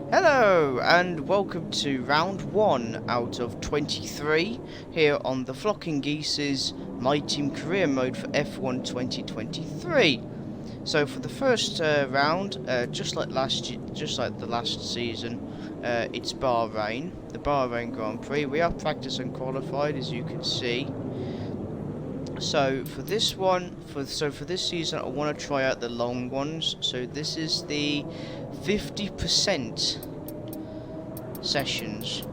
Hello and welcome to round 1 out of 23 here on the Flocking Geese's My Team Career mode for F1 2023. So for the first round, just like the last season, it's Bahrain, the Bahrain Grand Prix. We are practice and qualified, as you can see. So for this one, for this season, I want to try out the long ones. So this is the 50% sessions,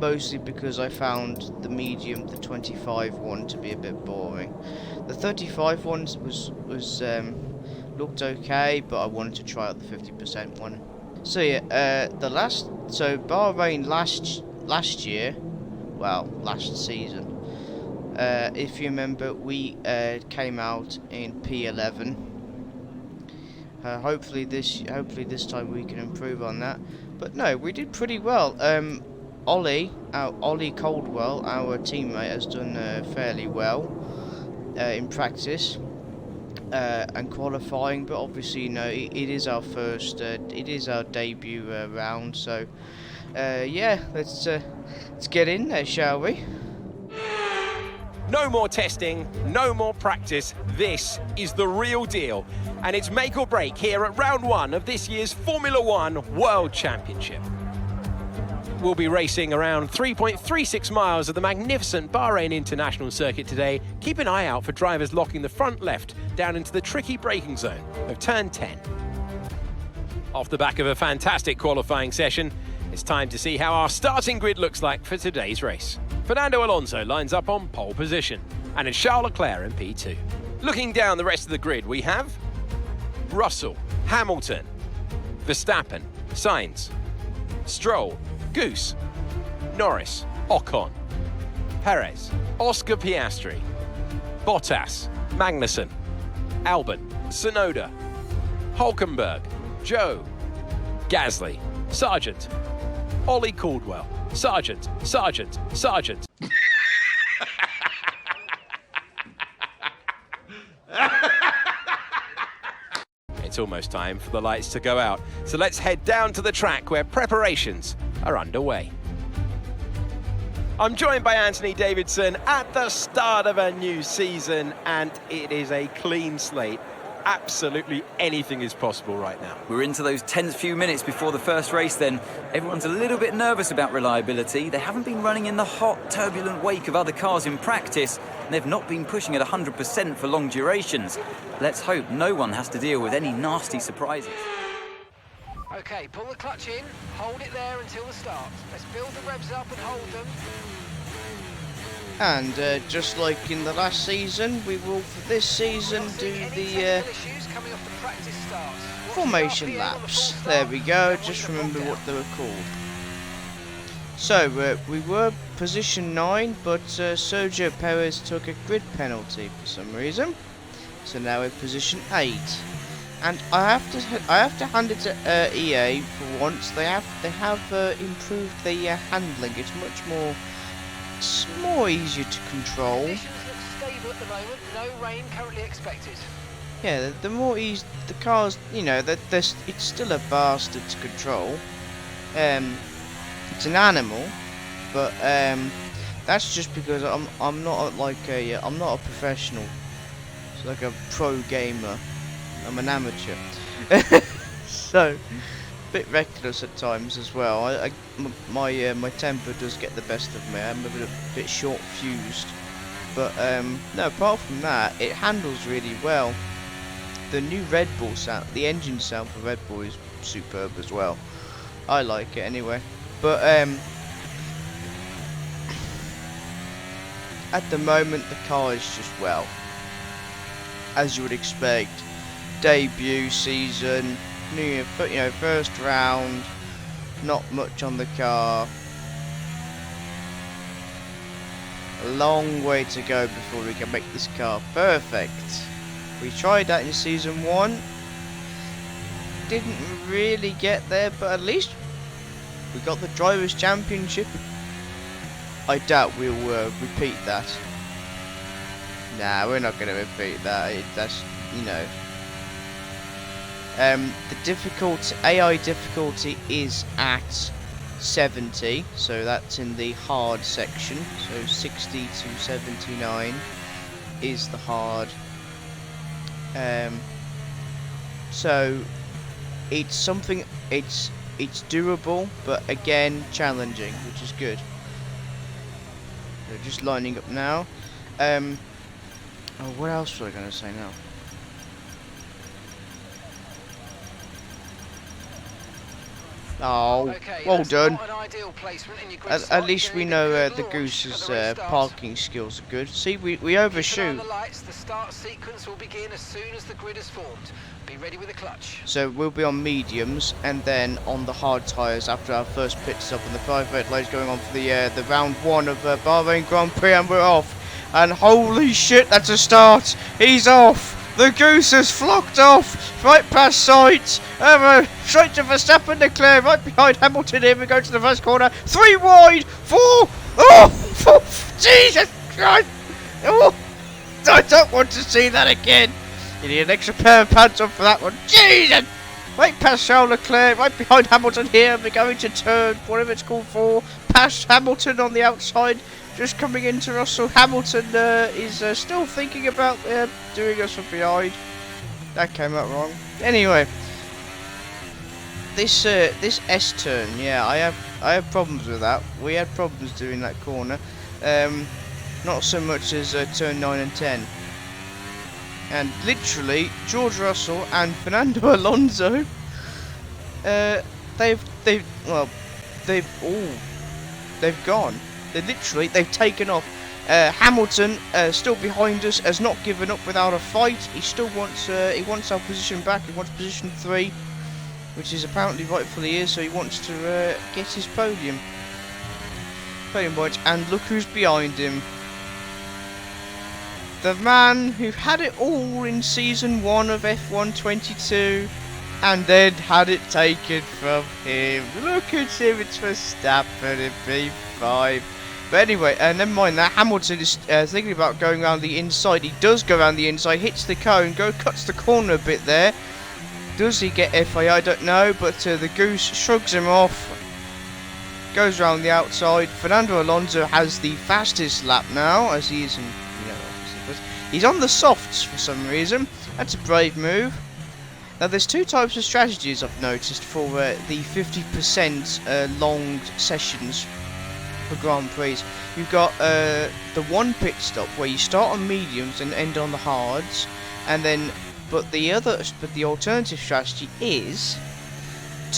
mostly because I found the medium, the 25 one, to be a bit boring. The 35 ones looked okay, but I wanted to try out the 50% one. So yeah, Bahrain last year, well, last season. If you remember, we came out in P11. Hopefully this time we can improve on that. But no, we did pretty well. Ollie Coldwell, our teammate, has done fairly well in practice and qualifying. But obviously, it is our debut round. So yeah, let's get in there, shall we? No more testing, no more practice. This is the real deal. And it's make or break here at round 1 of this year's Formula One World Championship. We'll be racing around 3.36 miles of the magnificent Bahrain International Circuit today. Keep an eye out for drivers locking the front left down into the tricky braking zone of turn 10. Off the back of a fantastic qualifying session, it's time to see how our starting grid looks like for today's race. Fernando Alonso lines up on pole position, and it's Charles Leclerc in P2. Looking down the rest of the grid, we have Russell, Hamilton, Verstappen, Sainz, Stroll, Goose, Norris, Ocon, Perez, Oscar Piastri, Bottas, Magnussen, Albon, Tsunoda, Hulkenberg, Joe, Gasly, Sargent, Ollie Caldwell, Sargent. It's almost time for the lights to go out, so let's head down to the track where preparations are underway. I'm joined by Anthony Davidson at the start of a new season, and it is a clean slate. Absolutely anything is possible right now. We're into those tense few minutes before the first race then. Everyone's a little bit nervous about reliability. They haven't been running in the hot, turbulent wake of other cars in practice, and they've not been pushing at 100% for long durations. Let's hope no one has to deal with any nasty surprises. Okay, pull the clutch in, hold it there until the start. Let's build the revs up and hold them. And just like in the last season, we will for this season do the formation laps. There we go, just remember what they were called. So we were position 9, but Sergio Perez took a grid penalty for some reason. So now we're position 8. And I have to hand it to EA for once. They have improved the handling. It's more easier to control. Conditions look stable at the moment. No rain currently expected. Yeah, the more easy the cars, it's still a bastard to control. It's an animal, but that's just because I'm not a professional. It's like a pro gamer. I'm an amateur. So bit reckless at times as well. My temper does get the best of me. I'm a bit short fused, but no. Apart from that, it handles really well. The new Red Bull sound, the engine sound for Red Bull is superb as well. I like it anyway. But at the moment, the car is just, well, as you would expect, debut season. First round, not much on the car. A long way to go before we can make this car perfect. We tried that in season 1. Didn't really get there, but at least we got the Drivers' Championship. I doubt we'll repeat that. Nah, we're not going to repeat that. That's, The difficulty, AI difficulty is at 70, so that's in the hard section. So 60 to 79 is the hard. So it's something, it's doable, but again challenging, which is good. So just lining up now. Oh, what else was I going to say now? Oh, Okay, well that's done. not an ideal placement in your grid At slot. least we You're in know a good the launch Goose's and the race starts. parking skills are good. See, we Keep an eye on overshoot. the lights. The start sequence will begin as soon as the grid is formed. Be ready with the clutch. So we'll be on mediums, and then on the hard tyres after our first pit stop, and the 5 red lights going on for the round 1 of Bahrain Grand Prix, and we're off. And holy shit, that's a start! He's off! The Goose has flocked off! Right past sight! Straight to Verstappen, Leclerc, right behind Hamilton. Here we go to the first corner. 3 wide! 4! Oh! Jesus Christ! Oh! I don't want to see that again! You need an extra pair of pants on for that one. Jesus! Right past Charles Leclerc, right behind Hamilton here. We're going to turn, whatever it's called for. Past Hamilton on the outside. Just coming into Russell. Hamilton is still thinking about doing us from behind. That came out wrong. Anyway, this S turn, yeah, I have problems with that. We had problems doing that corner. Not so much as turn 9 and 10. And literally, George Russell and Fernando Alonso, they've gone. They've taken off. Hamilton, still behind us, has not given up without a fight. He still wants, our position back. He wants position 3, which is apparently rightfully is. So he wants to get his podium points. And look who's behind him. The man who had it all in season 1 of F122 and then had it taken from him. Look at him, it's Verstappen in P5. But anyway, never mind that. Hamilton is thinking about going around the inside. He does go around the inside, hits the cone, cuts the corner a bit there. Does he get FIA? I don't know, but the Goose shrugs him off. Goes around the outside. Fernando Alonso has the fastest lap now, as he is in, he's on the softs for some reason. That's a brave move. Now there's 2 types of strategies I've noticed for the 50% long sessions for Grand Prix. You've got the one pit stop where you start on mediums and end on the hards, and then but the alternative strategy is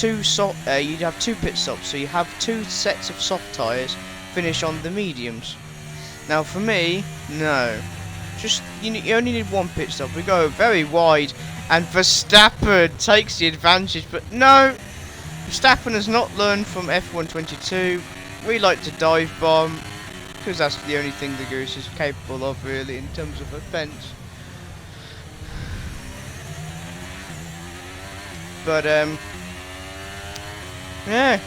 you'd have 2 pit stops, so you have 2 sets of soft tyres, finish on the mediums. Now for me, no. Just you only need 1 pit stop. We go very wide, and Verstappen takes the advantage. But no, Verstappen has not learned from F122. We like to dive bomb because that's the only thing the Goose is capable of, really, in terms of offence. But yeah,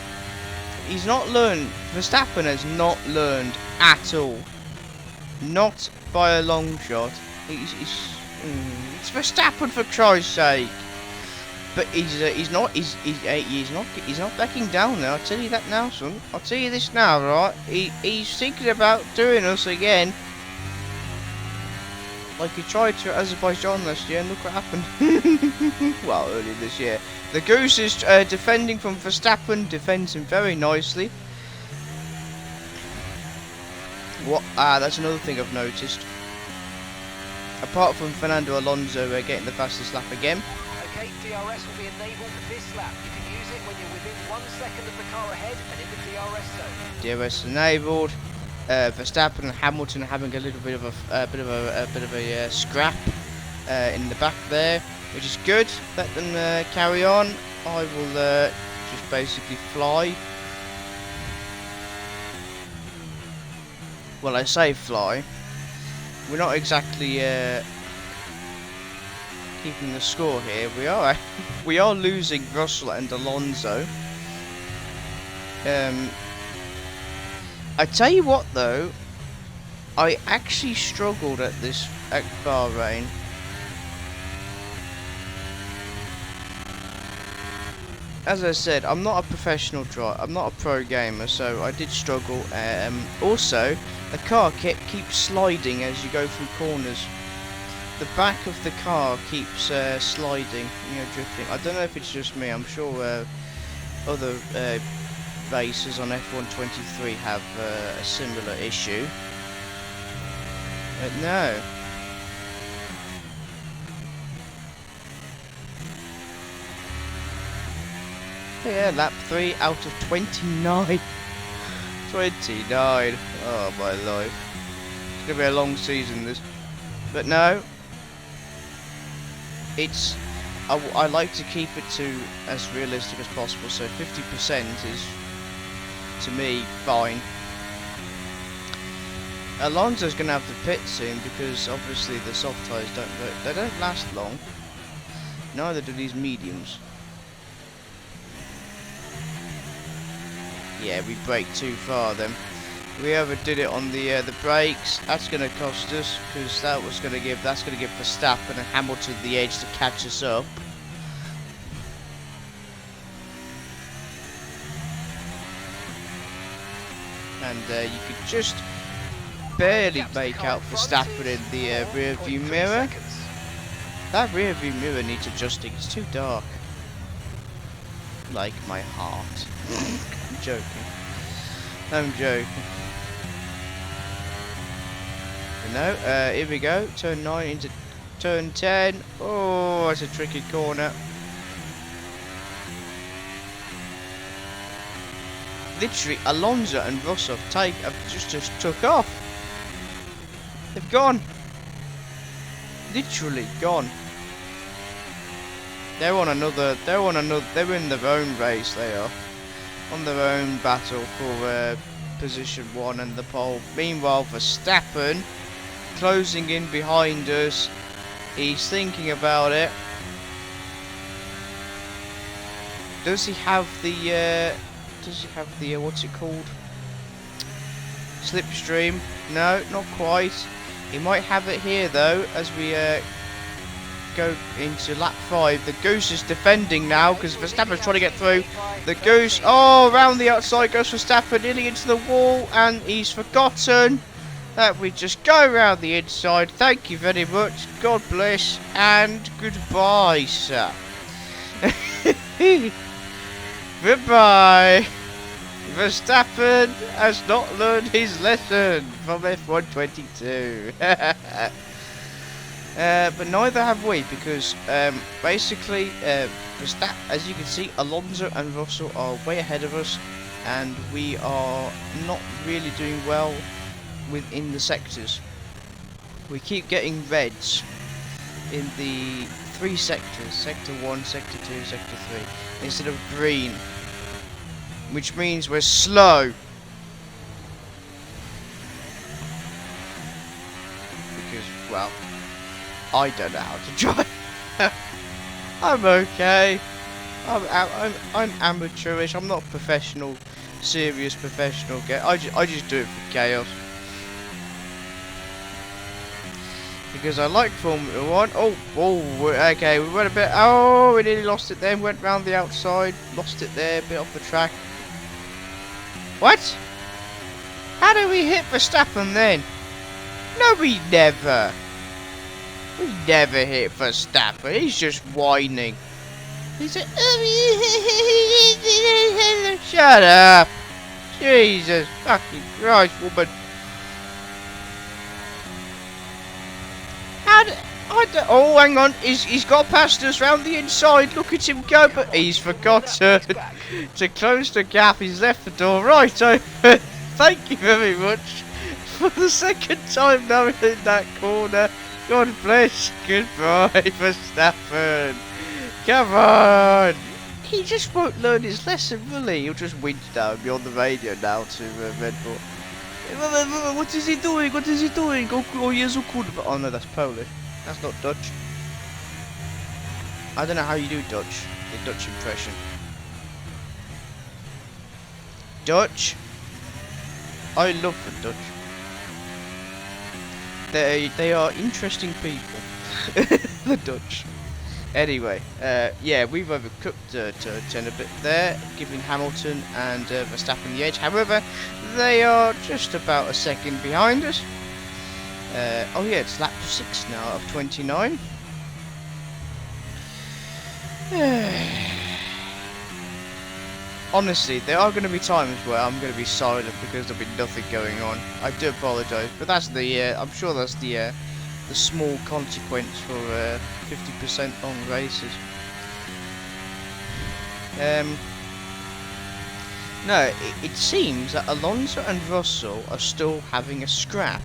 he's not learned. Verstappen has not learned at all. Not by a long shot. It's Verstappen, for Christ's sake. But he's not backing down now. I'll tell you that now, son. I'll tell you this now, right? He's thinking about doing us again, like he tried to Azerbaijan last year, and look what happened. Well, earlier this year. The Goose is defending from Verstappen. Defends him very nicely. That's another thing I've noticed. Apart from Fernando Alonso getting the fastest lap again. Okay, DRS will be enabled this lap. You can use it when you're within 1 second of the car ahead and in the DRS zone. DRS enabled. Verstappen and Hamilton are having a little bit of a scrap in the back there, which is good. Let them carry on. I will just basically fly. Well, I say fly. We're not exactly keeping the score here. We are losing Russell and Alonso. I tell you what, though, I actually struggled at Bahrain. as I said, I'm not a professional driver. I'm not a pro gamer, so I did struggle. Also, the car keeps sliding as you go through corners. The back of the car keeps sliding, drifting. I don't know if it's just me. I'm sure other racers on F123 have a similar issue. But no. Yeah, lap 3 out of 29. 29. Oh my life. It's gonna be a long season this. But no. It's I like to keep it to as realistic as possible, so 50% is to me fine. Alonso's gonna have to pit soon because obviously the soft tyres don't last long. Neither do these mediums. Yeah, we braked too far then. We overdid it on the brakes. That's going to cost us because that's going to give Verstappen and Hamilton the edge to catch us up. And you could just barely make out Verstappen in the rear view mirror. That rear view mirror needs adjusting. It's too dark. Like my heart. I'm joking. I'm joking. No, here we go. Turn 9 into turn 10. Oh, that's a tricky corner. Literally, Alonso and Russell have just took off. They've gone. Literally gone. They're in their own race, they are. On their own battle for position 1 and the pole. Meanwhile, Verstappen closing in behind us. He's thinking about it. Does he have the what's it called? Slipstream? No, not quite. He might have it here though, as we go into lap 5. The Goose is defending now because Verstappen's trying to get through. The Goose, oh, around the outside goes Verstappen, nearly into the wall, and he's forgotten that we just go around the inside. Thank you very much. God bless and goodbye, sir. Goodbye. Verstappen has not learned his lesson from F122. But neither have we, because basically, as you can see, Alonso and Russell are way ahead of us, and we are not really doing well within the sectors. We keep getting reds in the 3 sectors, sector 1, sector 2, sector 3, instead of green, which means we're slow. Because, well, I don't know how to drive. I'm okay. I'm amateurish. I'm not professional, serious professional. I just do it for chaos. Because I like Formula 1. Oh, okay. We went a bit. Oh, we nearly lost it then. Went round the outside. Lost it there. Bit off the track. What? How did we hit Verstappen then? No, we never. We never hit Verstappen. He's just whining. He's like, shut up. Jesus fucking Christ, woman. Oh, hang on. He's got past us round the inside. Look at him go, but he's forgotten to close the gap. He's left the door right open. Thank you very much for the second time now in that corner. God bless. Goodbye, Verstappen. Come on. He just won't learn his lesson, will he? He'll just winch down me on the radio now to Red Bull. What is he doing? What is he doing? Oh, Jezu kurwa. Oh no, that's Polish. That's not Dutch. I don't know how you do Dutch. The Dutch impression. Dutch. I love the Dutch. They are interesting people. The Dutch. Anyway, yeah, we've overcooked turn a bit there, giving Hamilton and Verstappen the edge. However, they are just about a second behind us. Oh yeah, it's lap 6 now of 29. Honestly, there are going to be times where I'm going to be silent because there'll be nothing going on. I do apologise, but that's the I'm sure that's the small consequence for 50% long races. No, it seems that Alonso and Russell are still having a scrap.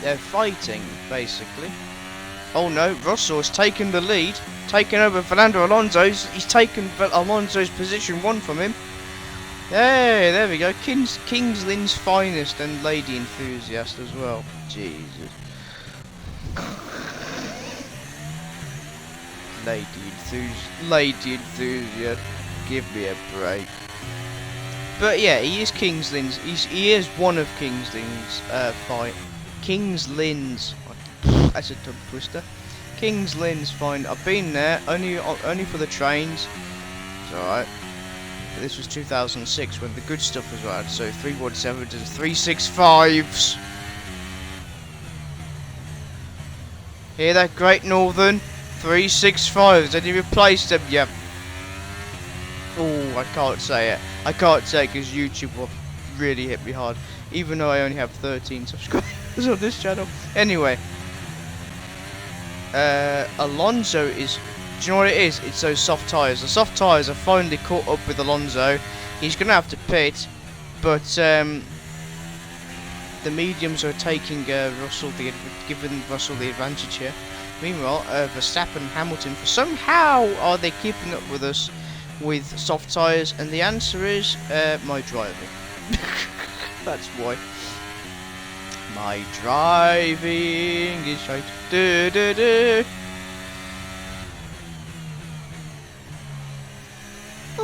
They're fighting, basically. Oh no, Russell has taken the lead, taken over Fernando Alonso's. He's taken Alonso's position 1 from him. Hey, there we go. Kings Lynn's finest and lady enthusiast as well. Jesus. Lady enthusiast. Give me a break. But yeah, he is Kings Lynn's. He is one of Kings Lynn's Kings Lynn's. That's a tongue twister. Kings Lynn's fine. I've been there only for the trains. It's alright. This was 2006 when the good stuff was around, so 317s and 365s. Hear that, Great Northern? 365s, and he replaced them, yeah. Oh, I can't say it. I can't say it because YouTube will really hit me hard, even though I only have 13 subscribers on this channel. Anyway, Alonso is... Do you know what it is? It's those soft tyres. The soft tyres are finally caught up with Alonso. He's going to have to pit, but the mediums are taking giving Russell the advantage here. Meanwhile, Verstappen and Hamilton, for somehow are they keeping up with us with soft tyres? And the answer is my driving. That's why. My driving is right.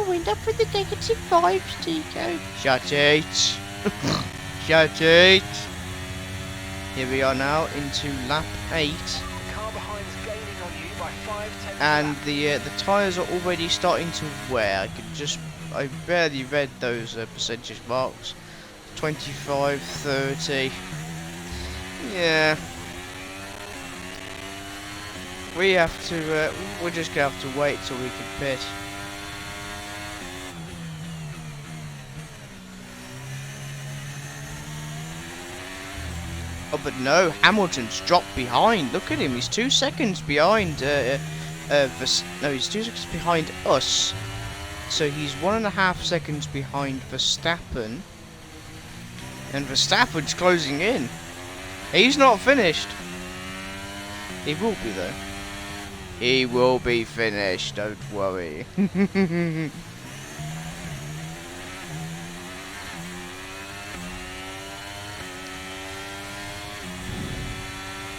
Wind up with the negative vibes, Tico. Shut it. Shut it. Here we are now into lap 8. The car behind's gaining on you by 5/10. And the tyres are already starting to wear. I barely read those percentage marks. 25, 30. Yeah. We have to, we're just gonna have to wait till we can pit. Oh, but no, Hamilton's dropped behind. Look at him, he's 2 seconds behind. No, he's 2 seconds behind us. So he's 1.5 seconds behind Verstappen. And Verstappen's closing in. He's not finished. He will be though. He will be finished, don't worry.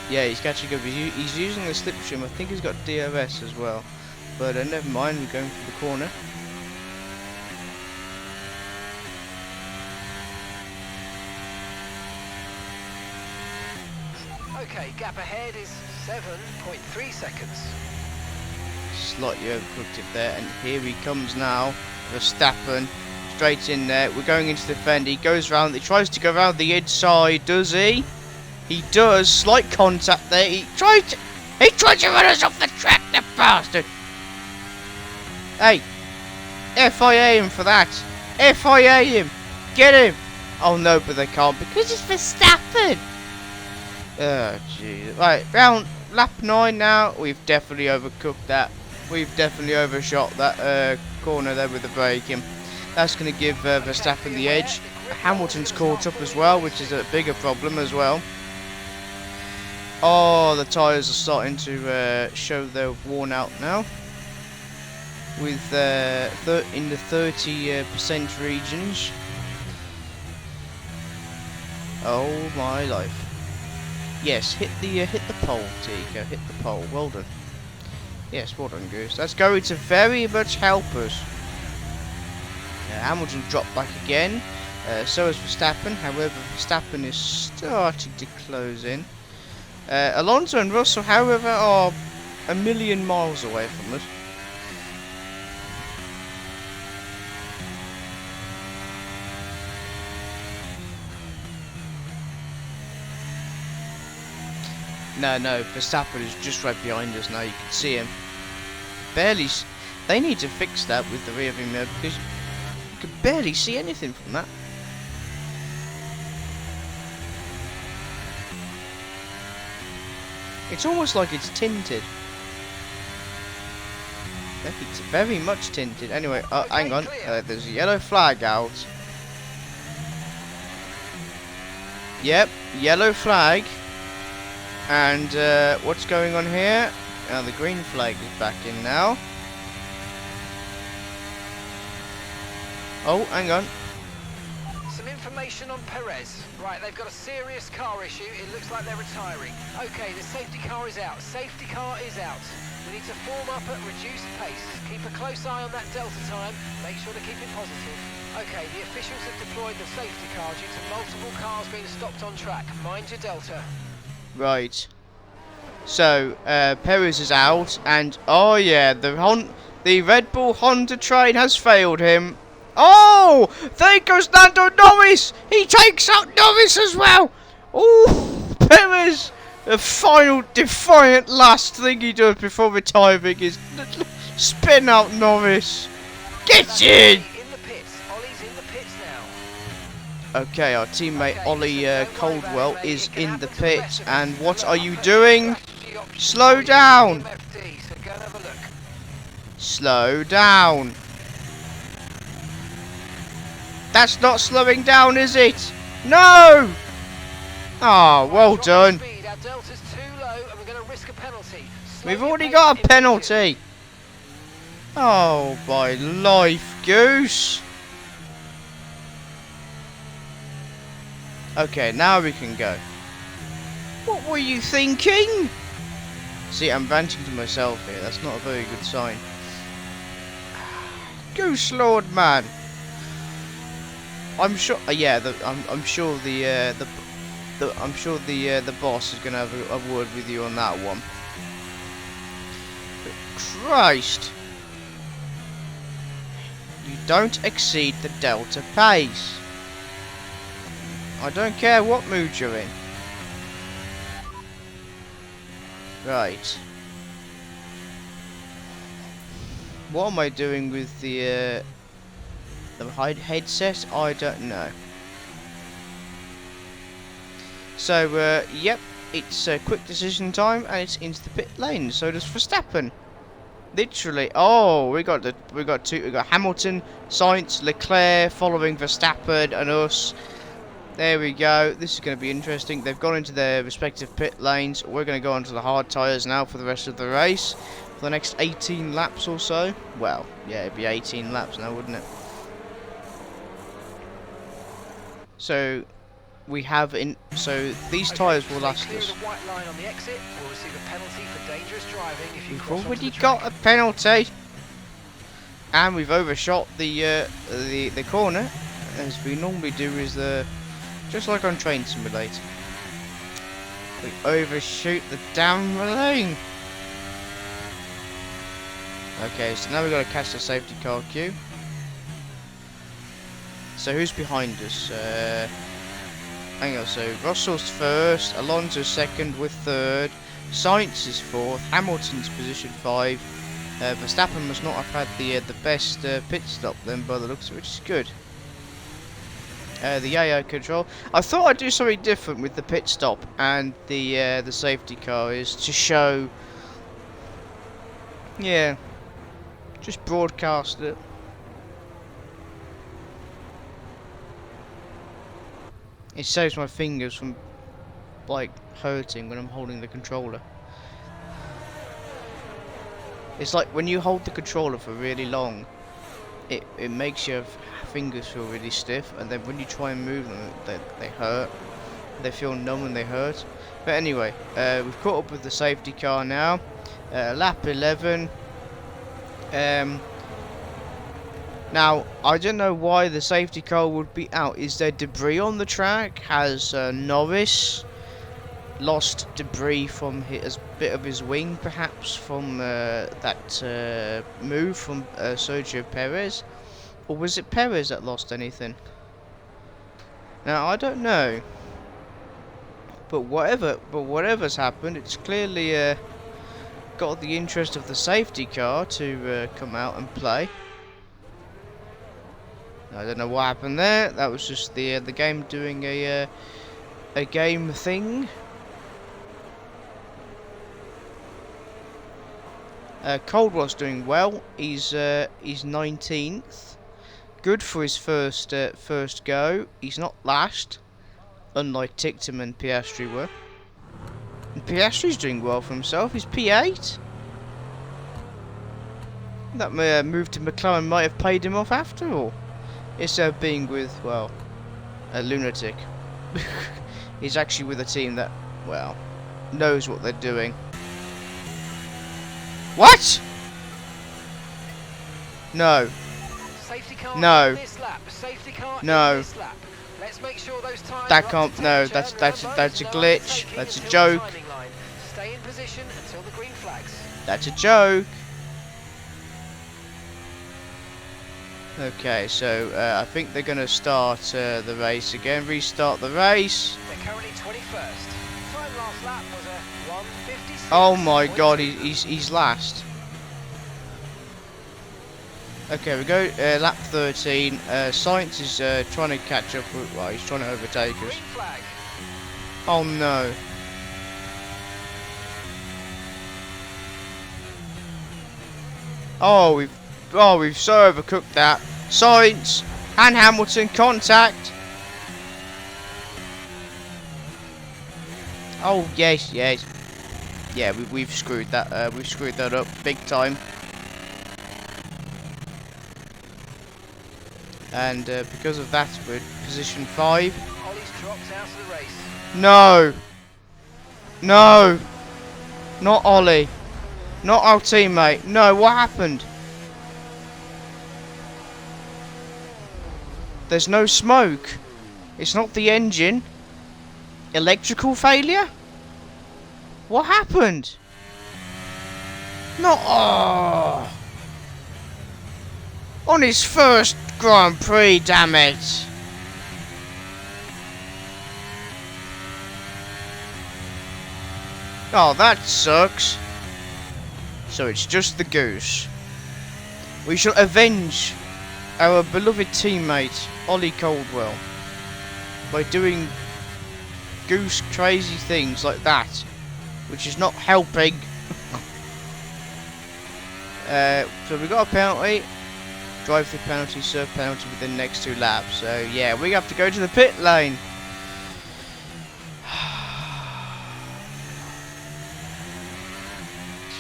Yeah, he's catching up. He's using the slipstream. I think he's got DRS as well. But never mind, we're going for the corner. Okay, gap ahead is 7.3 seconds. Slightly overcooked it there, and here he comes now. Verstappen, straight in there. We're going into the fend. He goes round. He tries to go round the inside. Does he? He does. Slight contact there. He tried to run us off the track, the bastard. Hey, FIA him for that. FIA him. Get him. Oh no, but they can't because it's Verstappen. Oh jeez. Right, lap 9 now. We've definitely overcooked that. We've definitely overshot that corner there with the braking. That's going to give Verstappen the edge. Hamilton's caught up as well, which is a bigger problem as well. Oh, the tyres are starting to show they're worn out now. With in the 30% regions. Oh my life. Yes, hit the pole, Tico. Hit the pole. Well done. Yes, well done, Goose. That's going to very much help us. Hamilton dropped back again. So is Verstappen. However, Verstappen is starting to close in. Alonso and Russell, however, are a million miles away from us. No, Verstappen is just right behind us now. You can see him. Barely. They need to fix that with the rear view mirror because you can barely see anything from that. It's almost like it's tinted. It's very much tinted. Anyway, hang on. There's a yellow flag out. Yep, yellow flag. And what's going on here? The green flag is back in now. Oh, hang on. Some information on Perez. Right, they've got a serious car issue. It looks like they're retiring. Okay, the safety car is out. Safety car is out. We need to form up at reduced pace. Keep a close eye on that delta time. Make sure to keep it positive. Okay, the officials have deployed the safety car due to multiple cars being stopped on track. Mind your delta. Right. So, Perez is out, and oh yeah, the Red Bull Honda train has failed him. Oh, there goes Lando Norris. He takes out Norris as well. Oh, Perez. The final defiant last thing he does before retiring is spin out Norris. Get in. In the pits. Ollie's in the pits now. Okay, our teammate Ollie Coldwell is in the pit, and what are you doing? Slow down! Slow down! That's not slowing down, is it? No! Ah, well done. We've already got a penalty. Oh, my life, Goose. Okay, now we can go. What were you thinking? See, I'm ranting to myself here. That's not a very good sign. Goose Lord, man. I'm sure. Yeah, I'm sure the boss is gonna have a word with you on that one. But Christ, you don't exceed the delta pace. I don't care what mood you're in. Right. What am I doing with the headset? I don't know. So, yep, it's quick decision time, and it's into the pit lane. So does Verstappen. Literally. Oh, we got Hamilton, Sainz, Leclerc following Verstappen and us. There we go. This is going to be interesting. They've gone into their respective pit lanes. We're going to go onto the hard tyres now for the rest of the race. For the next 18 laps or so. Well, yeah, it'd be 18 laps now, wouldn't it? So, we have so these tyres will last us. We've already got a penalty. And we've overshot the corner. As we normally do is just like on Train Simulator. We overshoot the damn lane. Okay, so now we've got to catch the safety car queue. So who's behind us? Hang on, so Russell's first, Alonso's second, we're third, Sainz is fourth, Hamilton's position 5. Verstappen must not have had the best pit stop then by the looks of it, which is good. The AI control. I thought I'd do something different with the pit stop and the safety car is to show, yeah, just broadcast it. It saves my fingers from like hurting when I'm holding the controller. It's like when you hold the controller for really long, it makes your fingers feel really stiff, and then when you try and move them, they hurt. They feel numb and they hurt. But anyway, we've caught up with the safety car now. Lap 11. Now, I don't know why the safety car would be out. Is there debris on the track? Has Norris lost debris from his bit of his wing, perhaps from that move from Sergio Perez, or was it Perez that lost anything? Now I don't know, but whatever's happened, it's clearly got the interest of the safety car to come out and play. I don't know what happened there. That was just the game doing a game thing. Caldwell's doing well. He's 19th. Good for his first go. He's not last, unlike Ticktum and Piastri were. And Piastri's doing well for himself. He's P8. That move to McLaren might have paid him off after all. Instead of being with, well, a lunatic. He's actually with a team that, well, knows what they're doing. What? No. Safety car No. this lap. Safety car No. this lap. Let's make sure those tires That are can't. up to No, temperature. that's a Remember, no glitch. overtaking That's a until the joke. timing line. Stay in position until the green flags. That's a joke. Okay, so I think they're gonna start the race again. Restart the race. They're currently 21st. Time last lap was a 1:56. Oh my God, he's last. Okay, we go lap 13. Science is trying to catch up with. Well, he's trying to overtake us. Green flag. Oh no. We've so overcooked that. Science and Hamilton contact. Oh yes. Yeah, we've screwed that. We've screwed that up big time. And because of that, we're position 5. Ollie's dropped out of the race. No. No. Not Ollie. Not our teammate. No, what happened? There's no smoke. It's not the engine. Electrical failure? What happened? Not. Oh. On his first Grand Prix, damn it. Oh, that sucks. So it's just the Goose. We shall avenge our beloved teammate, Ollie Caldwell, by doing Goose crazy things like that, which is not helping. So we got a penalty. Drive through penalty, serve penalty within the next 2 laps. So yeah, we have to go to the pit lane.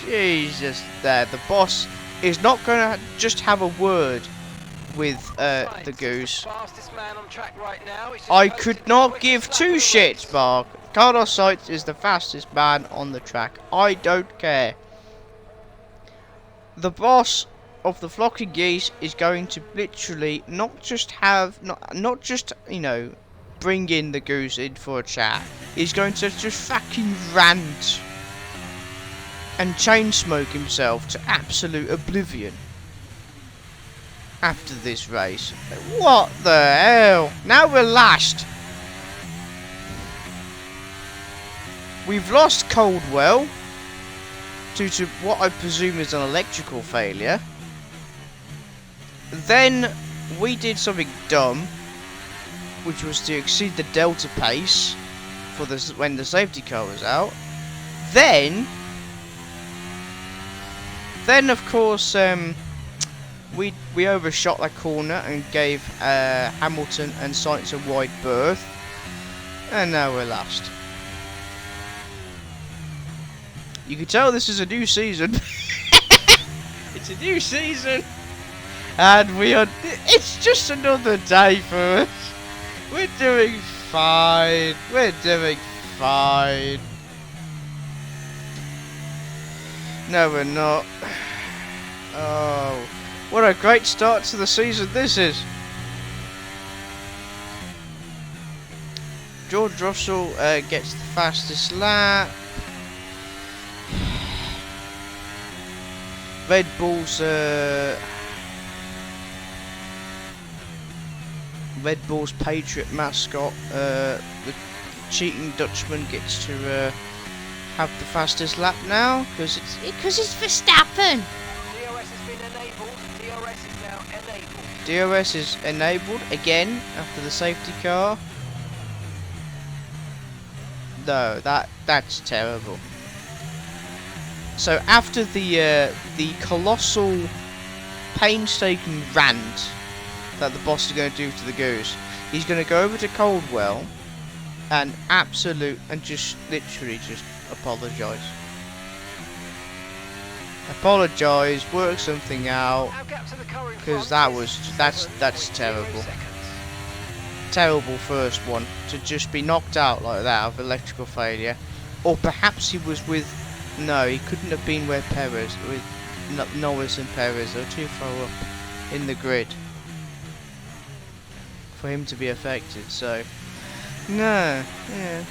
Jesus, the boss is not going to just have a word with the Goose. Fastest man on track right now. He's just I posted could the not quickest give lap 2 of the shits, race. Mark. Carlos Sainz is the fastest man on the track. I don't care. The boss of the flocking geese is going to literally not just you know, bring in the Goose in for a chat. He's going to just fucking rant and chain smoke himself to absolute oblivion after this race. What the hell? Now we're last. We've lost Caldwell due to what I presume is an electrical failure. Then we did something dumb, which was to exceed the delta pace for when the safety car was out. Then of course we overshot that corner and gave Hamilton and Sainz a wide berth, and now we're last. You can tell this is a new season. It's a new season, and it's just another day for us. We're doing fine. We're doing fine. No, we're not. Oh, what a great start to the season this is. George Russell gets the fastest lap. Red Bull's Patriot mascot, the cheating Dutchman, gets to have the fastest lap now because it's Verstappen. DRS has been enabled. DRS is now enabled. DRS is enabled again after the safety car. No, that's terrible. So after the colossal, painstaking rant that the boss is going to do to the Goose, he's going to go over to Coldwell and just literally just apologise. Apologise, work something out, because that's terrible. Terrible first one to just be knocked out like that of electrical failure, or perhaps he was with. No, he couldn't have been where Perez, with Norris and Perez. They're too far up in the grid for him to be affected. So, no, yeah.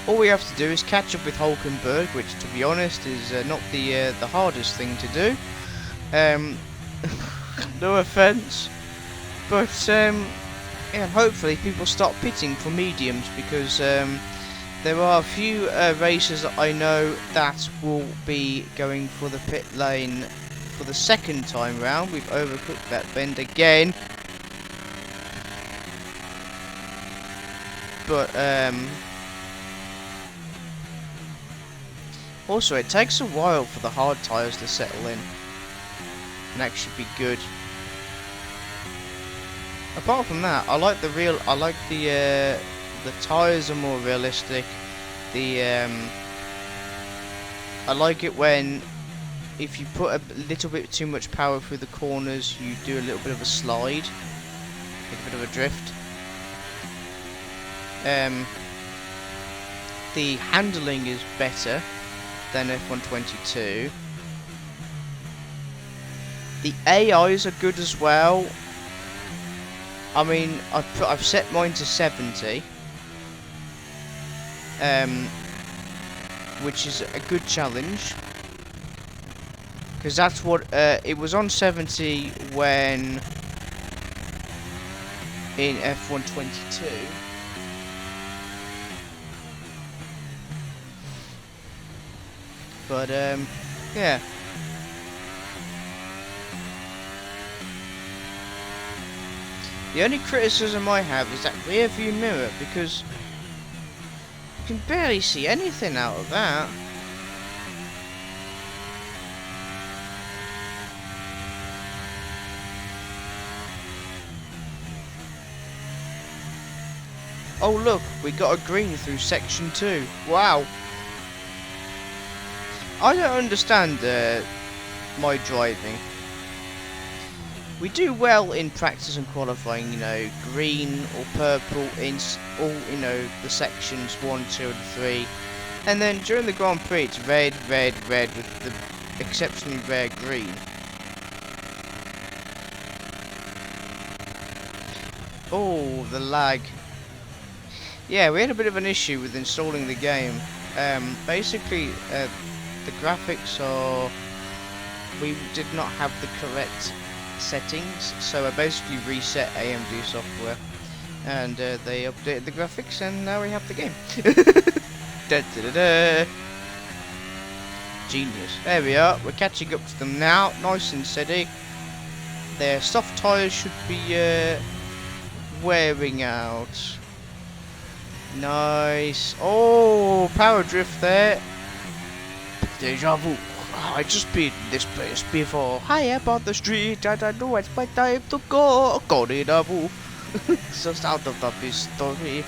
All we have to do is catch up with Hulkenberg, which, to be honest, is not the hardest thing to do. No offence, but yeah, hopefully people start pitting for mediums, because there are a few racers that I know that will be going for the pit lane for the second time round. We've overcooked that bend again. But also it takes a while for the hard tyres to settle in and actually be good. Apart from that, I like the tyres are more realistic. I like it when, if you put a little bit too much power through the corners, you do a little bit of a slide, like a bit of a drift. The handling is better than F123. The AIs are good as well. I mean, I've set mine to 70, which is a good challenge, because that's what it was on 70 when in F123. But yeah. The only criticism I have is that rear view mirror, because you can barely see anything out of that. Oh look, we got a green through section 2. Wow. I don't understand my driving. We do well in practice and qualifying, you know, green or purple in all, you know, the sections 1, 2 and 3. And then during the Grand Prix it's red, red, red with the exceptionally rare green. Oh, the lag. Yeah, we had a bit of an issue with installing the game. Basically, the graphics are... we did not have the correct settings, so I basically reset AMD software, and they updated the graphics, and now we have the game. Da, da, da, da. Genius. There we are, we're catching up to them now, nice and steady. Their soft tyres should be wearing out. Nice. Oh, power drift there. Deja vu. I just been in this place before. Hi up on the street, and I know it's my time to go. Deja vu. Just out of the story.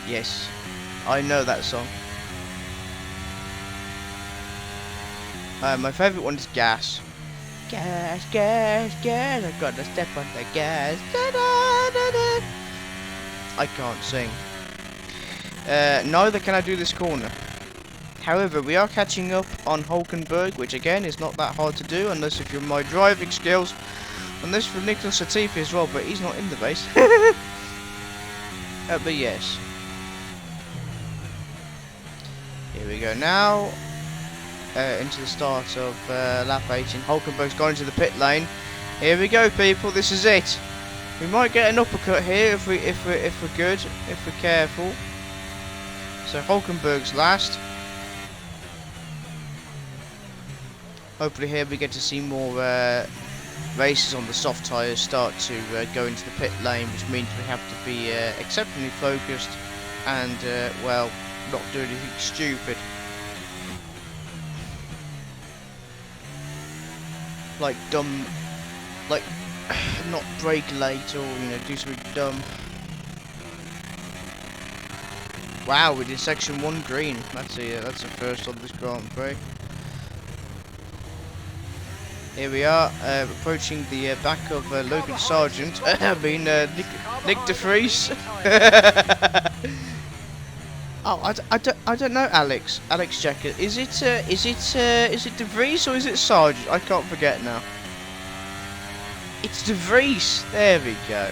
Yes, I know that song. My favourite one is Gas. Gas, gas, gas. I gotta step on the gas. Da, da, da, da. I can't sing. Neither can I do this corner. However, we are catching up on Hulkenberg, which again is not that hard to do, unless if you're my driving skills. Unless for Nicholas Latifi as well, but he's not in the race. But yes. Here we go now. Into the start of lap 18. Hulkenberg's gone into the pit lane. Here we go, people. This is it. We might get an uppercut here if we're good, if we're careful. So Hulkenberg's last. Hopefully here we get to see more races on the soft tyres start to go into the pit lane, which means we have to be exceptionally focused and well, not do anything stupid. Like dumb, like not brake late or do something dumb. Wow, we did section 1 green. That's a first on this Grand Prix. Here we are approaching the back of Logan Sargent. I mean Nick de Vries. Oh, I don't know, Alex Jacket. Is it de Vries or is it Sargent? I can't forget now. It's de Vries. There we go.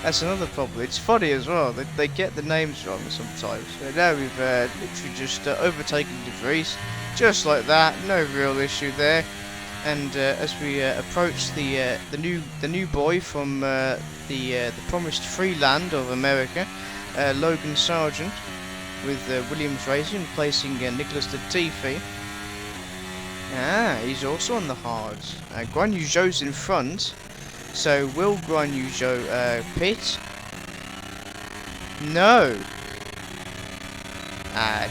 That's another problem. It's funny as well. They get the names wrong sometimes. So now we've literally just overtaken de Vries, just like that. No real issue there. And as we approach the new boy from the promised free land of America, Logan Sargent, with Williams Racing placing Nicholas Latifi. He's also on the hards. Guan Yu Zhou's in front. So will Guan Yu Zhou pit? No.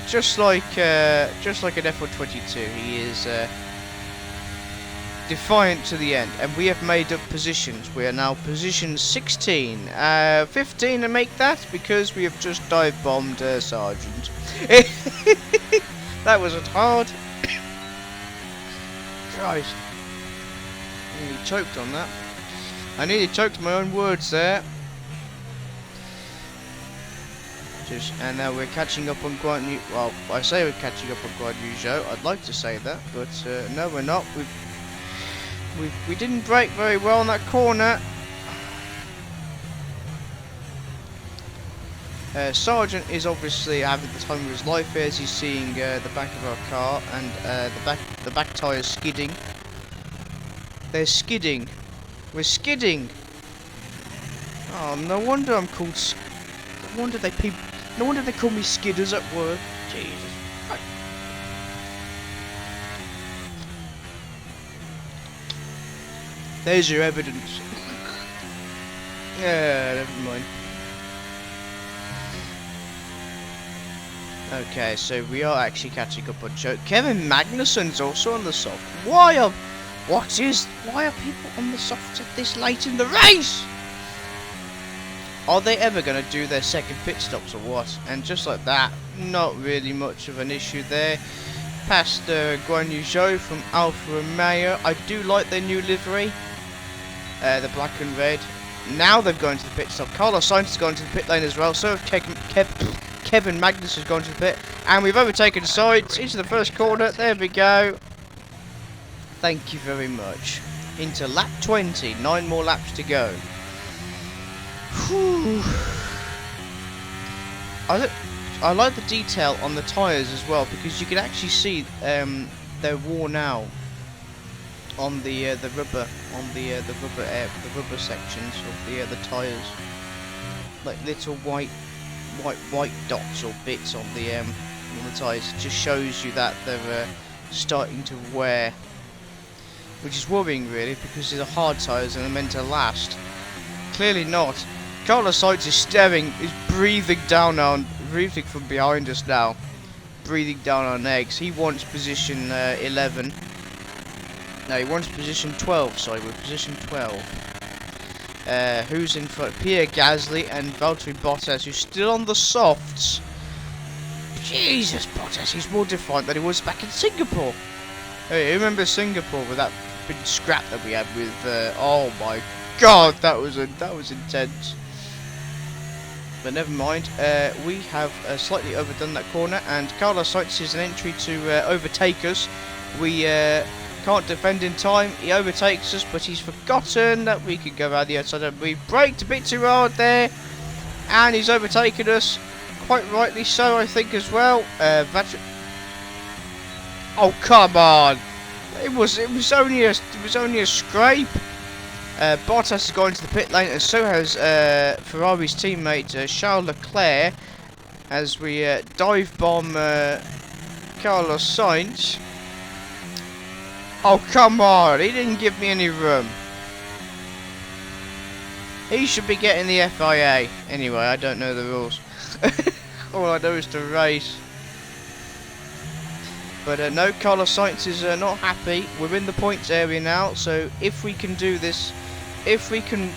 Just like an F123, he is defiant to the end, and we have made up positions. We are now position 16, 15 to make that, because we have just dive bombed Sargent. That wasn't hard. Christ, I nearly choked on that. I nearly choked my own words there. And now we're catching up on Guan Yu. Well, I say we're catching up on Guan Yu Zhou. I'd like to say that, but no, we're not. We didn't brake very well on that corner. Sargent is obviously having the time of his life here as he's seeing the back of our car and the back tyres skidding. They're skidding. We're skidding. Oh, no wonder I'm called. No wonder they call me skidders at work. Jesus. There's your evidence. Yeah, never mind. Okay, so we are actually catching up on Joe. Kevin Magnussen's also on the soft. Why are people on the soft at this late in the race? Are they ever going to do their second pit stops or what? And just like that, not really much of an issue there. Past Guan Yu Zhou from Alfa Romeo. I do like their new livery. The black and red. Now they've gone to the pit stop. Carlos Sainz has gone to the pit lane as well. So have Kevin Magnus has gone to the pit. And we've overtaken Sainz into the first corner. There we go. Thank you very much. Into lap 20. 9 more laps to go. Whew. I like the detail on the tyres as well, because you can actually see they're worn out on the rubber rubber sections of the tyres, like little white dots or bits on the tyres. It just shows you that they're starting to wear, which is worrying really, because these are hard tyres and they're meant to last. Clearly not. Carlos Sainz is breathing from behind us now, breathing down our necks. He wants position 11. No, he wants position 12. Sorry, we're position 12. Who's in front? Pierre Gasly and Valtteri Bottas, who's still on the softs. Jesus, Bottas, he's more defiant than he was back in Singapore. Hey, you remember Singapore with that big scrap that we had with? Oh my God, that was intense. But never mind. We have slightly overdone that corner, and Carlos Sainz is an entry to overtake us. We can't defend in time. He overtakes us, but he's forgotten that we can go around the outside. We braked a bit too hard there. and he's overtaken us, quite rightly so, I think, as well. Oh, come on! It was only a scrape. Bottas has gone into the pit lane, and so has Ferrari's teammate Charles Leclerc, as we dive bomb Carlos Sainz. Oh, come on! He didn't give me any room. He should be getting the FIA. Anyway, I don't know the rules. All I know is to race. But no, Carlos Sainz is not happy. We're in the points area now, so if we can do this, if we can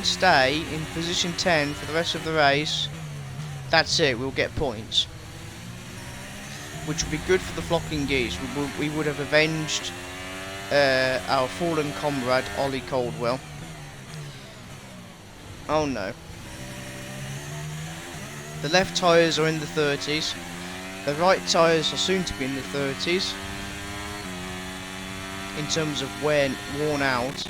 stay in position 10 for the rest of the race, that's it. We'll get points, which would be good for the flocking geese. We would have avenged our fallen comrade Ollie Caldwell. Oh no. The left tyres are in the 30s. The right tyres are soon to be in the 30s. In terms of when worn out.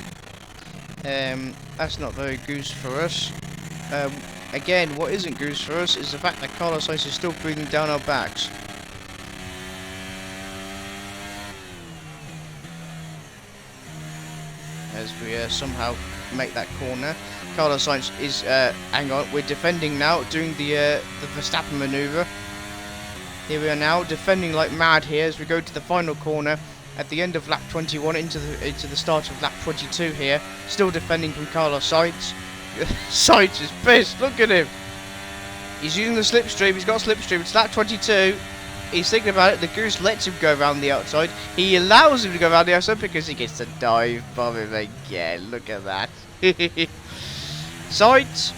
That's not very goose for us. Again, what isn't goose for us is the fact that Carlos Sainz is still breathing down our backs. As we somehow make that corner. Carlos Sainz is, hang on, we're defending now, doing the Verstappen manoeuvre. Here we are now, defending like mad here as we go to the final corner at the end of lap 21 into the start of lap 22 here. Still defending from Carlos Sainz. Sainz is pissed, look at him. He's using the slipstream, he's got slipstream, it's lap 22. He's thinking about it, the Goose lets him go around the outside. He allows him to go around the outside because he gets to dive bomb him again. Look at that. Sainz,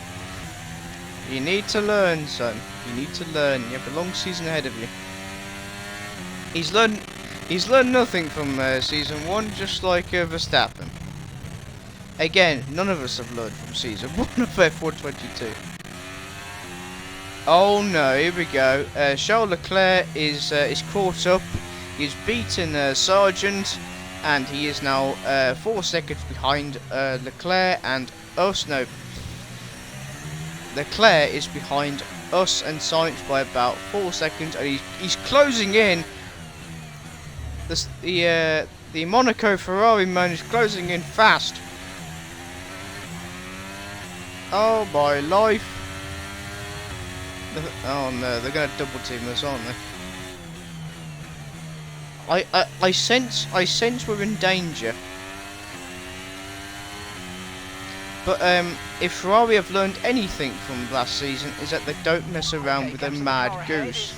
you need to learn, son. You need to learn. You have a long season ahead of you. He's learned nothing from season 1, just like Verstappen. Again, none of us have learned from season 1 of F123. Oh no, here we go. Charles Leclerc is caught up. He's beaten Sargent, and he is now 4 seconds behind Leclerc and us. No, Leclerc is behind us and Sainz by about 4 seconds, and he's closing in. The Monaco Ferrari man is closing in fast. Oh my life. Oh no, they're going to double team us, aren't they? I sense we're in danger. But if Ferrari have learned anything from last season, is that they don't mess around with a mad goose.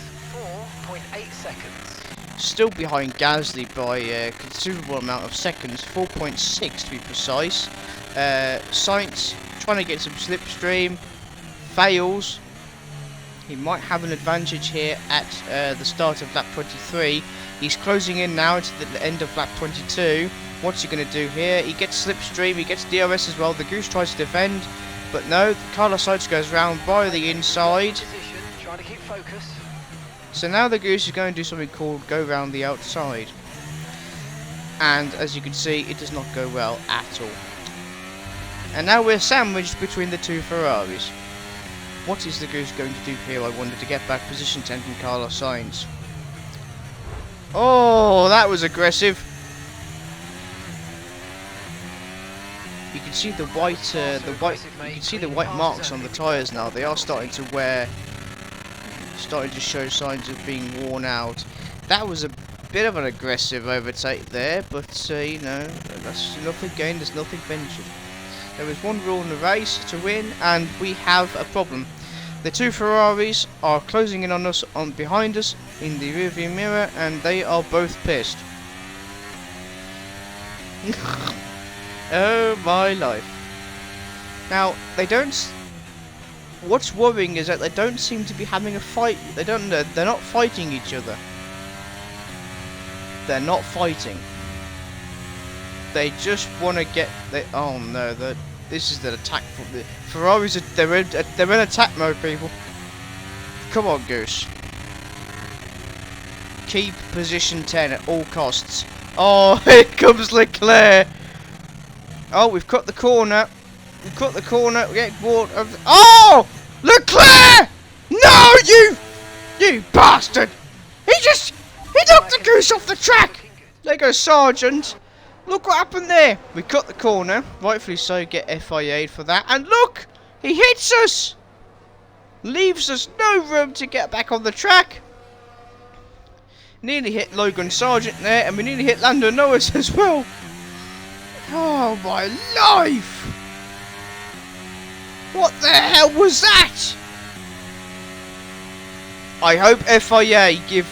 4.8 seconds. Still behind Gasly by a considerable amount of seconds, 4.6 to be precise. Sainz trying to get some slipstream, fails. He might have an advantage here at the start of lap 23. He's closing in now to the end of lap 22. What's he going to do here? He gets slipstream, he gets DRS as well. The Goose tries to defend, but no. Carlos Sainz goes round by the inside. Trying to keep focus. So now the Goose is going to do something called go round the outside. And as you can see, it does not go well at all. And now we're sandwiched between the two Ferraris. What is the Goose going to do here, I wonder, to get back position 10 from Carlos Sainz? Oh, that was aggressive. You can see the white marks on the tyres now. They are starting to show signs of being worn out. That was a bit of an aggressive overtake there, but you know, that's nothing gained, there's nothing ventured. There is one rule in the race to win, and we have a problem. The two Ferraris are closing in on us, behind us in the rearview mirror, and they are both pissed. Oh my life. Now, they don't... What's worrying is that they don't seem to be having a fight. They're not fighting each other. They're not fighting. They just want to get... oh no, this is the attack... The Ferraris, they're in attack mode, people. Come on, Goose. Keep position 10 at all costs. Oh, here comes Leclerc. Oh, we've cut the corner. We've cut the corner. We get bored of... Oh! Leclerc! No, you bastard! He knocked the Goose off the track! There goes Sargent. Look what happened there. We cut the corner, rightfully so, get FIA'd for that. And look! He hits us! Leaves us no room to get back on the track. Nearly hit Logan Sargent there, and we nearly hit Lando Norris as well. Oh my life! What the hell was that? I hope FIA give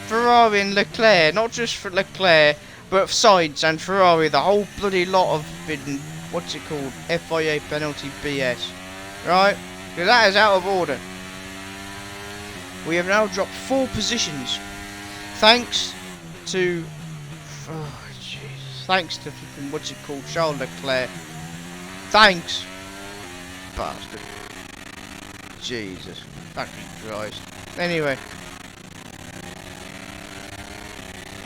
Ferrari and Leclerc, not just for Leclerc, but Sainz and Ferrari, the whole bloody lot of what's it called? FIA penalty BS. Right? Because that is out of order. We have now dropped 4 positions. Thanks to... Oh, jeez. Thanks to flipping, what's it called? Charles Leclerc. Thanks. Bastard. Jesus. Fucking Christ. Anyway.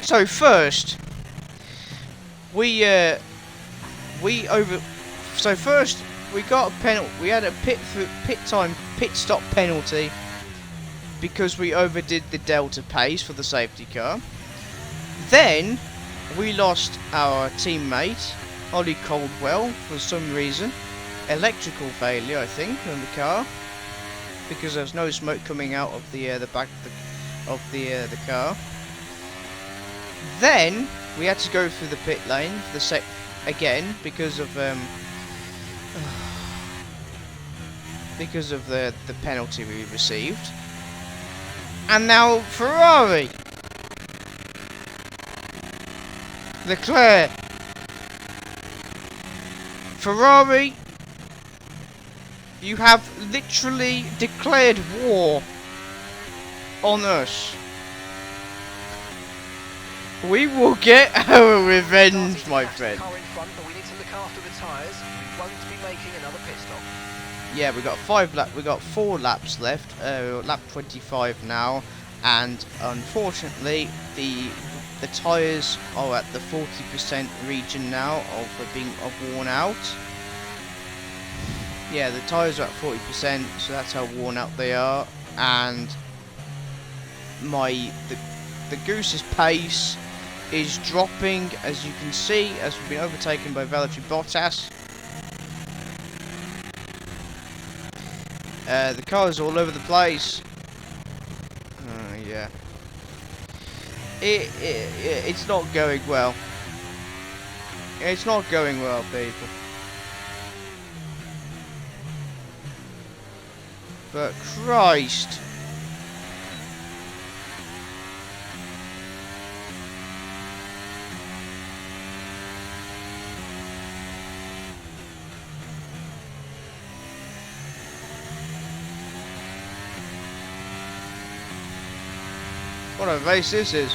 So first, first we got a penalty. We had a pit stop penalty because we overdid the delta pace for the safety car. Then we lost our teammate Ollie Caldwell for some reason, electrical failure I think in the car, because there's no smoke coming out of the back of the car. Then we had to go through the pit lane for the again because of the penalty we received. And now Ferrari, Leclerc, Ferrari, you have literally declared war on us. We will get our revenge, my friend. Car in front, but we need to look after the tyres. We won't be making another pit stop. Yeah, we got 4 laps left. Lap 25 now, and unfortunately, the tyres are at the 40% region now of being worn out. Yeah, the tyres are at 40%, so that's how worn out they are. And the Goose's pace is dropping, as you can see, as we've been overtaken by Valtteri Bottas. The car's all over the place. Yeah. It's not going well. It's not going well, people. But Christ. What a race this is.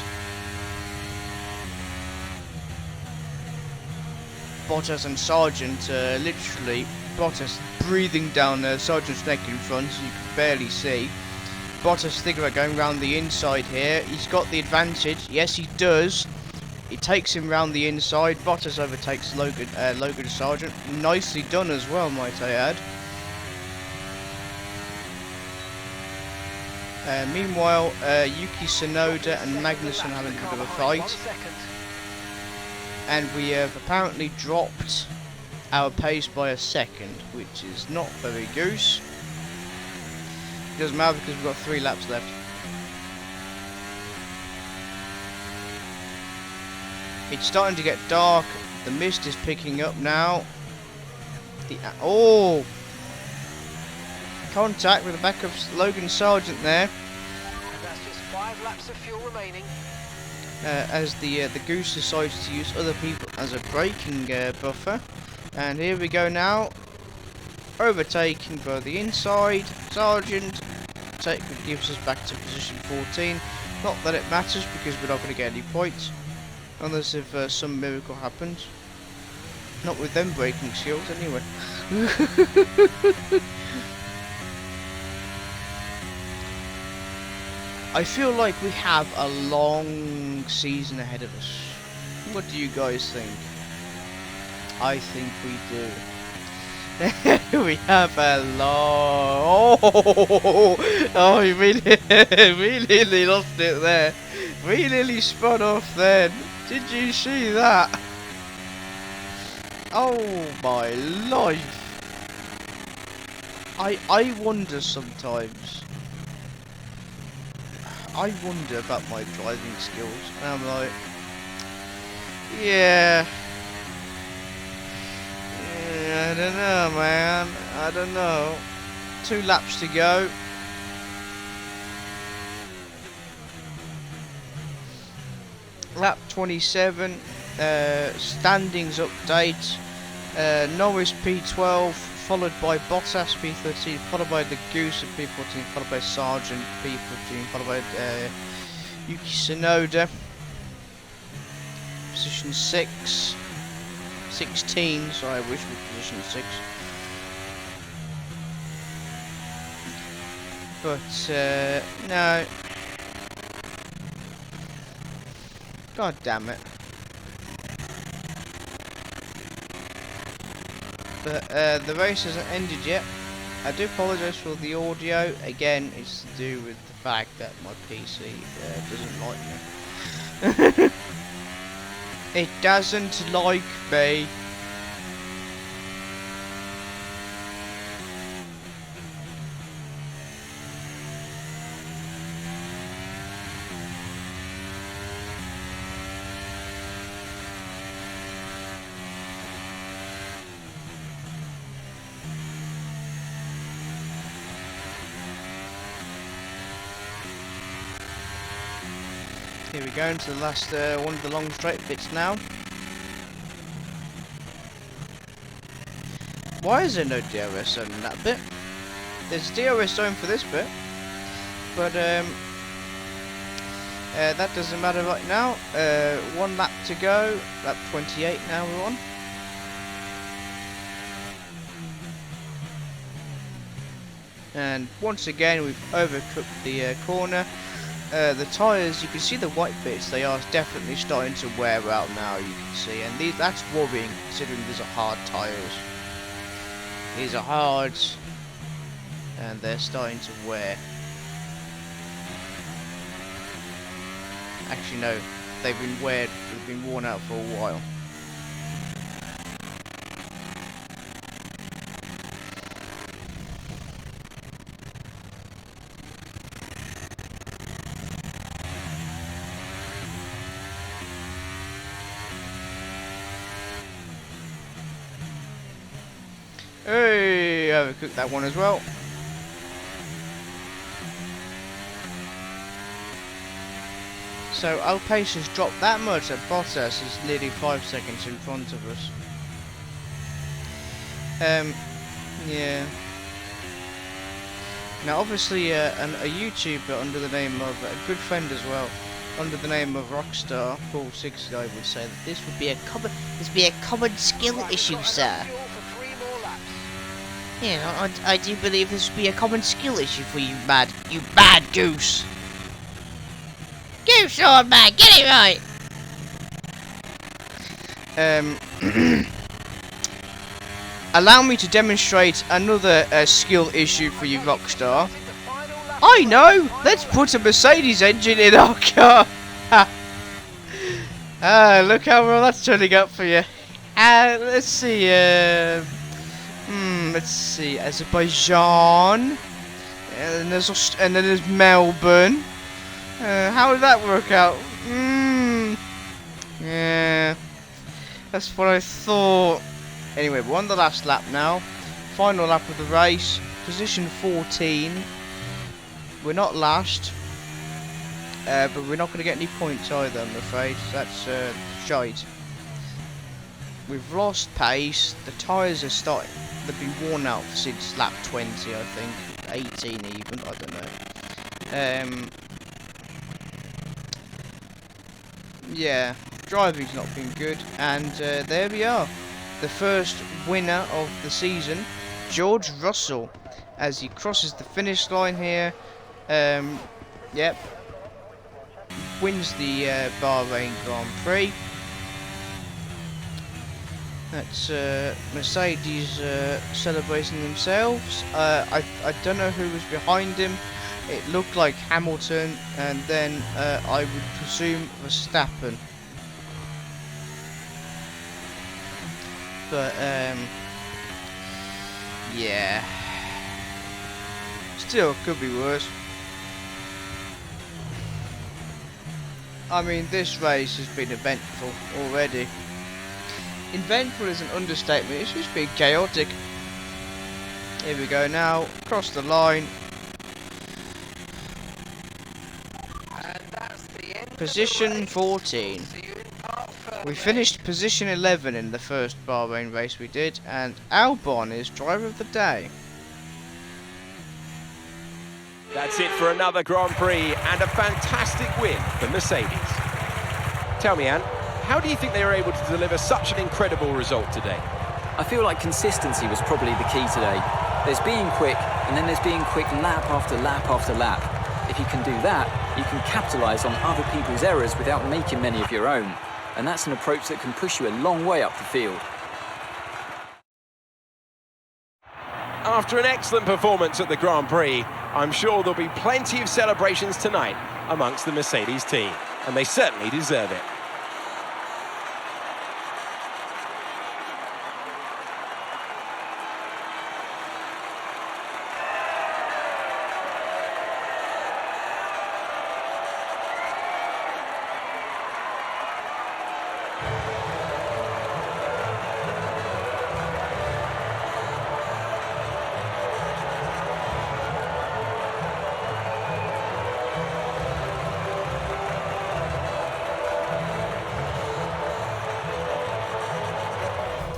Bottas and Sargent, literally, Bottas breathing down Sargent's neck in front, so you can barely see. Bottas thinking about going round the inside here. He's got the advantage. Yes, he does. It takes him round the inside. Bottas overtakes Logan Sargent. Nicely done as well, might I add. Meanwhile, Yuki Tsunoda and Magnussen having a bit of a fight. And we have apparently dropped our pace by a second, which is not very Goose. It doesn't matter because we've got 3 laps left. It's starting to get dark. The mist is picking up now. Oh! Contact with the back of Logan Sargent there. That's just 5 laps of fuel remaining. As the Goose decides to use other people as a braking buffer. And here we go now. Overtaking by the inside. Sargent gives us back to position 14. Not that it matters because we're not going to get any points. Unless if some miracle happens. Not with them braking skills anyway. I feel like we have a long season ahead of us. What do you guys think? I think we do. We have a long. Oh, he really, really lost it there. Really spun off then. Did you see that? Oh my life. I wonder sometimes. I wonder about my driving skills, and I'm like, yeah. I don't know, man. I don't know. 2 laps to go. Lap 27. Standings update. Norris P12, followed by Bottas P13, followed by the Goose at P14, followed by Sargent P15, followed by Yuki Tsunoda. Position 6. 16, sorry, I wish we were position 6. But, no. God damn it. But, the race hasn't ended yet. I do apologise for the audio. Again, it's to do with the fact that my PC doesn't like me. It doesn't like me. Here we go into the last one of the long straight bits now. Why is there no DRS zone in that bit? There's DRS zone for this bit, but that doesn't matter right now. 1 lap to go, lap 28 now we're on. And once again we've overcooked the corner. The tyres, you can see the white bits, they are definitely starting to wear out now, you can see, and that's worrying considering these are hard tyres. These are hard, and they're starting to wear. Actually no, they've been worn out for a while. Hey, overcooked that one as well. So our pace has dropped that much that Bottas is nearly 5 seconds in front of us. Yeah. Now obviously a YouTuber under the name of, a good friend as well, under the name of Rockstar, Paul 60, I would say that this would be a common skill issue, sir. Yeah, I do believe this would be a common skill issue for you bad goose. Goose on, man, get it right. Allow me to demonstrate another skill issue for you, Rockstar. I know. Let's put a Mercedes engine in our car. Look how well that's turning up for you. Let's see. Let's see, Azerbaijan, and then there's Melbourne. How did that work out? Yeah, that's what I thought. Anyway, we're on the last lap now. Final lap of the race. Position 14. We're not last, but we're not going to get any points either, I'm afraid. That's shite. We've lost pace. The tyres are starting. They've been worn out since lap 20, I think. 18 even, I don't know. Yeah, driving's not been good. And there we are. The first winner of the season, George Russell, as he crosses the finish line here. Yep. Wins the Bahrain Grand Prix. That's Mercedes celebrating themselves. I don't know who was behind him. It looked like Hamilton, and then I would presume Verstappen. But yeah, still could be worse. I mean, this race has been eventful already. Eventful is an understatement. It's just been chaotic. Here we go now, across the line. And that's the end. Position 14. See you in Park Fermé. We finished position 11 in the first Bahrain race we did, and Albon is driver of the day. That's it for another Grand Prix and a fantastic win for Mercedes. Tell me, Anne, how do you think they were able to deliver such an incredible result today? I feel like consistency was probably the key today. There's being quick, and then there's being quick lap after lap after lap. If you can do that, you can capitalise on other people's errors without making many of your own. And that's an approach that can push you a long way up the field. After an excellent performance at the Grand Prix, I'm sure there'll be plenty of celebrations tonight amongst the Mercedes team, and they certainly deserve it.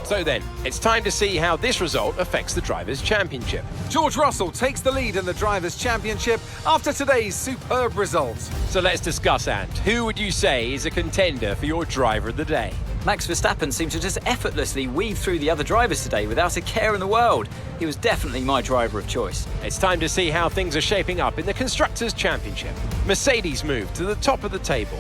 So then, it's time to see how this result affects the Drivers' Championship. George Russell takes the lead in the Drivers' Championship after today's superb result. So let's discuss, and who would you say is a contender for your Driver of the Day? Max Verstappen seemed to just effortlessly weave through the other drivers today without a care in the world. He was definitely my driver of choice. It's time to see how things are shaping up in the Constructors' Championship. Mercedes moved to the top of the table.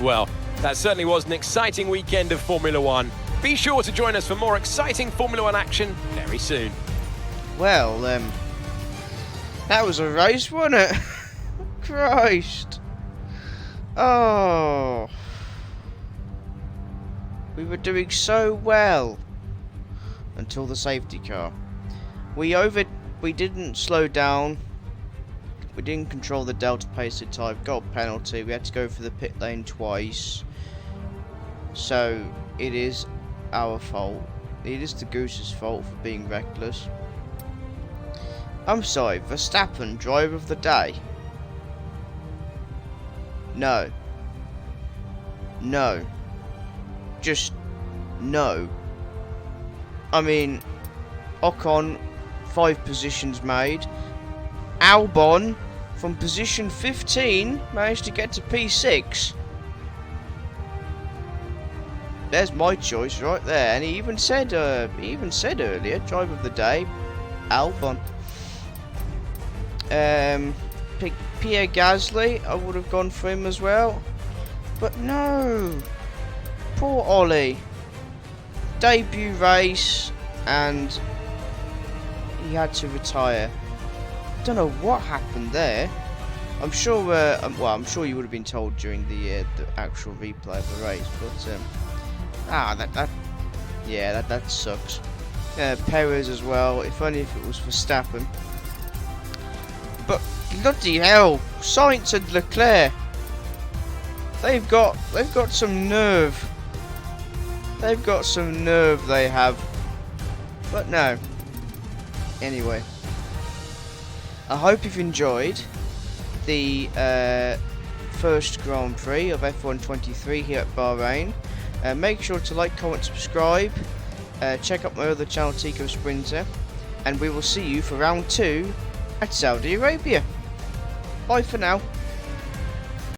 Well, that certainly was an exciting weekend of Formula One. Be sure to join us for more exciting Formula One action very soon. Well, that was a race, wasn't it? Christ. Oh. We were doing so well until the safety car. We didn't slow down. We didn't control the delta pace in time. Got a penalty. We had to go for the pit lane twice. So it is our fault. It is the Goose's fault for being reckless. I'm sorry, Verstappen, driver of the day. No. No. Just no. I mean, Ocon, 5 positions made. Albon, from position 15, managed to get to P6. There's my choice right there, and he even said earlier, driver of the day, Albon. Pierre Gasly, I would have gone for him as well, but no. Poor Ollie. Debut race, and he had to retire. Don't know what happened there. I'm sure. I'm sure you would have been told during the actual replay of the race, but that sucks. Perez as well. If only if it was Verstappen. But bloody hell, Sainz and Leclerc. They've got some nerve. They've got some nerve. They have. But no. Anyway, I hope you've enjoyed the first Grand Prix of F123 here at Bahrain. Make sure to like, comment, subscribe. Check out my other channel, Tico Sprinter, and we will see you for round 2 at Saudi Arabia. Bye for now.